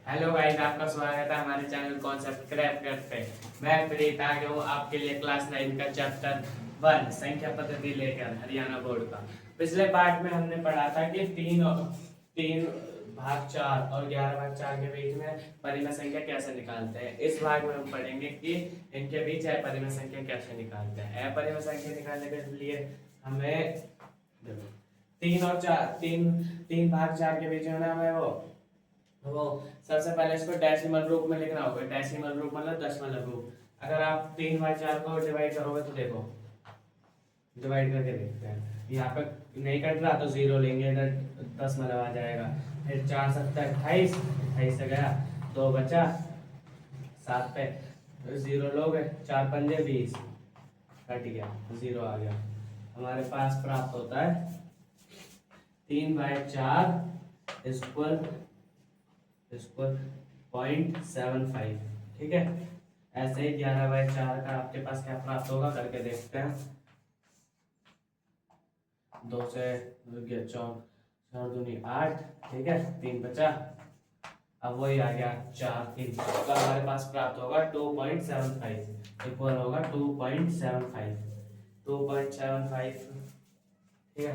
Hello guys, आपका स्वागत है हमारे चैनल कॉन्सेप्ट क्रैक पे। मैं प्रीत आ गया हूँ आपके लिए क्लास 9 का चैप्टर 1 संख्या पद्धति लेकर हरियाणा बोर्ड का। पिछले पार्ट में हमने पढ़ा था कि तीन भाग 4 और 11 भाग 4 के बीच में परिमेय संख्या कैसे निकालते हैं। इस भाग में हम पढ़ेंगे कि इनके बीच अपरिमेय संख्या कैसे निकालते हैं। अपरिमेय संख्या निकालने के लिए हमें तीन भाग 4 के बीच में हमें वो सबसे पहले इसको डेसिमल रूप में लिखना होगा। डेसिमल रूप मतलब दशमलव रूप। अगर आप 3/4 को डिवाइड करोगे तो देखो, डिवाइड करके देखते हैं। यहाँ पे नहीं कट रहा तो 0 लेंगे, इधर दशमलव आ जाएगा। फिर 4 7 28, 28 से गया 2 बचा, 7 पे 0 लोगे, 4 पंजे 20, कट गया 0 आ गया। हमारे पास प्राप्त होता है 3/4 इक्वल 0.75। ठीक है, ऐसे ही 11/4 का आपके पास क्या प्राप्त होगा करके देखते हैं। 2 से 4 दूनी 8, ठीक है, 3 बचा, अब वही आ गया 4 3, तो हमारे पास प्राप्त होगा 2.75 इक्वल होगा 2.75। 2.75, ठीक है,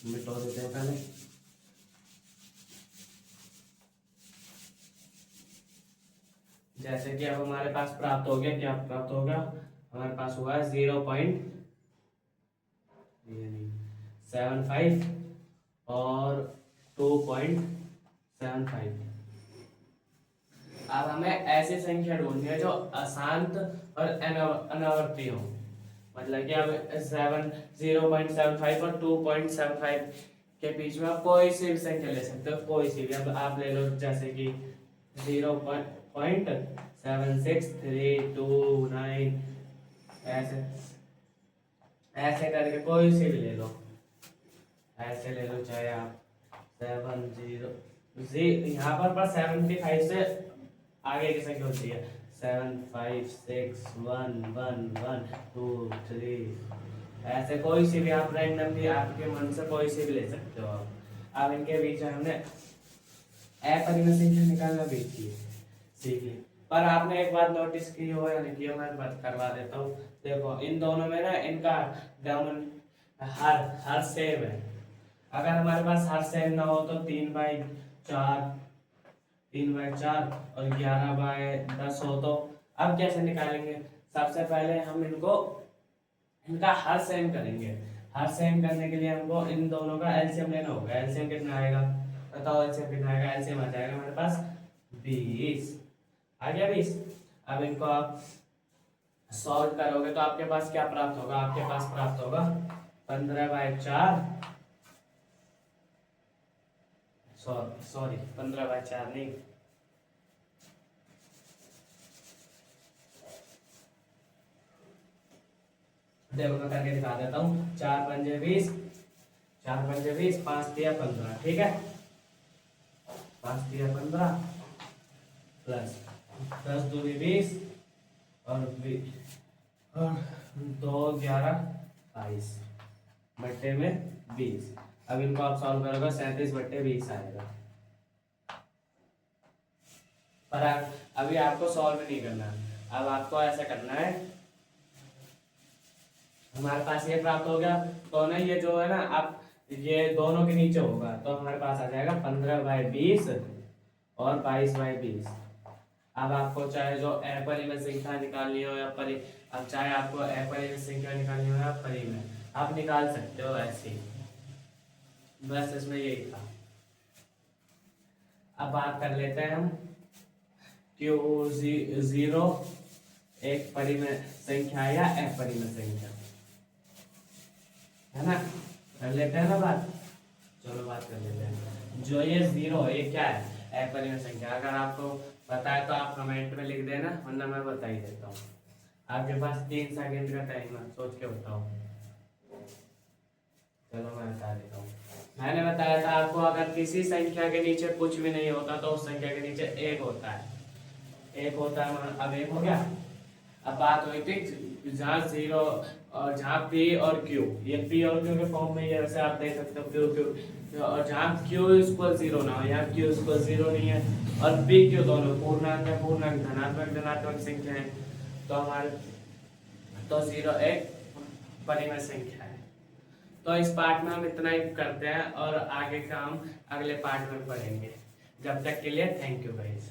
मिटा देते हैं पहले। जैसे कि अब हमारे पास प्राप्त हो गया, क्या प्राप्त होगा, हमारे पास हुआ है 0.75 और 2.75। अब हमें ऐसी संख्या ढूंढनी है जो अशांत और अनावर्ती हो। मतलब कि अब 0.75 और 2.75 के बीच में आप कोई सी भी संख्या ले सकते हो, कोई सी भी। अब आप ले लो जैसे कि 0.7632 ऐसे ऐसे करके कोई सी भी ले लो, ऐसे ले लो, चाहे आप 70 यहाँ पर 75 से आगे की संख्या होती है 7 5 6 1 1 1 2 3, ऐसे कोई सी भी आप रैंडमली आपके मन से कोई सी भी ले सकते हो। अब इनके बीच में हमने अपरिमेय संख्या निकालना भी सीख ली। पर आपने एक बात नोटिस की हो या नहीं की हो, मैं बात करवा देता हूँ। देखो, इन दोनों में ना इनका गमन हर सेम है। अगर हमारे पास हर सेम ना हो तो 3/4 और 11/10 हो तो अब कैसे निकालेंगे। सबसे पहले हम इनका हर सेम करेंगे। हर सेम करने के लिए हमको इन दोनों का एलसीएम लेना होगा। एलसीएम कितना आएगा बताओ, एलसीएम कितना आएगा। एलसीएम आ जाएगा हमारे पास 20 आ गया 20। अब इनको आप सॉल्व करोगे तो आपके पास क्या प्राप्त होगा, आपके पास प्राप्त होगा 15/4, सॉरी 15/4 नहीं, देखो मैं करके दिखा देता हूँ। 4 पंजे 20, 4 पंजे 20, 5 तिया 15, ठीक है, 5 तिया 15 प्लस 10 दूनी 20 और 2 11 22 बट्टे में 20। अब इनको आप सॉल्व करोगे 37/20 आएगा। पर अभी आपको सॉल्व नहीं करना, अब आपको ऐसा करना है। हमारे पास ये प्राप्त हो गया तो ना, ये जो है ना, आप ये दोनों के नीचे होगा तो हमारे पास आ जाएगा 15/20 और 22/20। अब आपको चाहे जो अपरिमेय संख्या निकालनी हो या अब चाहे आपको अपरिमेय संख्या निकालनी हो या परिमेय, आप निकाल सकते हो ऐसे ही। बस इसमें यही था। अब बात कर लेते हैं हम Q0 एक परिमेय संख्या या अपरिमेय संख्या है ना, कर लेते हैं ना बात। चलो बात कर लेते हैं। जो ये 0 ये क्या है, अपरिमेय संख्या। अगर आपको पता है तो आप कमेंट में लिख देना, वरना मैं बता ही देता हूँ। आपके पास 3 सेकंड का टाइम है, सोच के बताओ। चलो मैं बता देता हूँ। मैंने बताया था आपको, अगर किसी संख्या के नीचे कुछ भी नहीं होता तो उस संख्या के नीचे 1 होता है। 1 होता है, अब 1 हो गया। अब बात हुई थी जहाँ जीरो और जहाँ पी और क्यू, ये पी और क्यू के फॉर्म में ये वैसे आप देख सकते हो क्यू क्यू, और जहाँ क्यू इक्वल जीरो ना हो, यहाँ क्यू इक्वल जीरो नहीं है और पी क्यू दोनों पूर्णांक है, पूर्णांक धनात्मक धनात्मक संख्या है, तो हमारे तो जीरो एक परिमेय संख्या है। तो इस पार्ट में हम इतना ही करते हैं और आगे का हम अगले पार्ट में पढ़ेंगे। जब तक के लिए थैंक यू गाइस।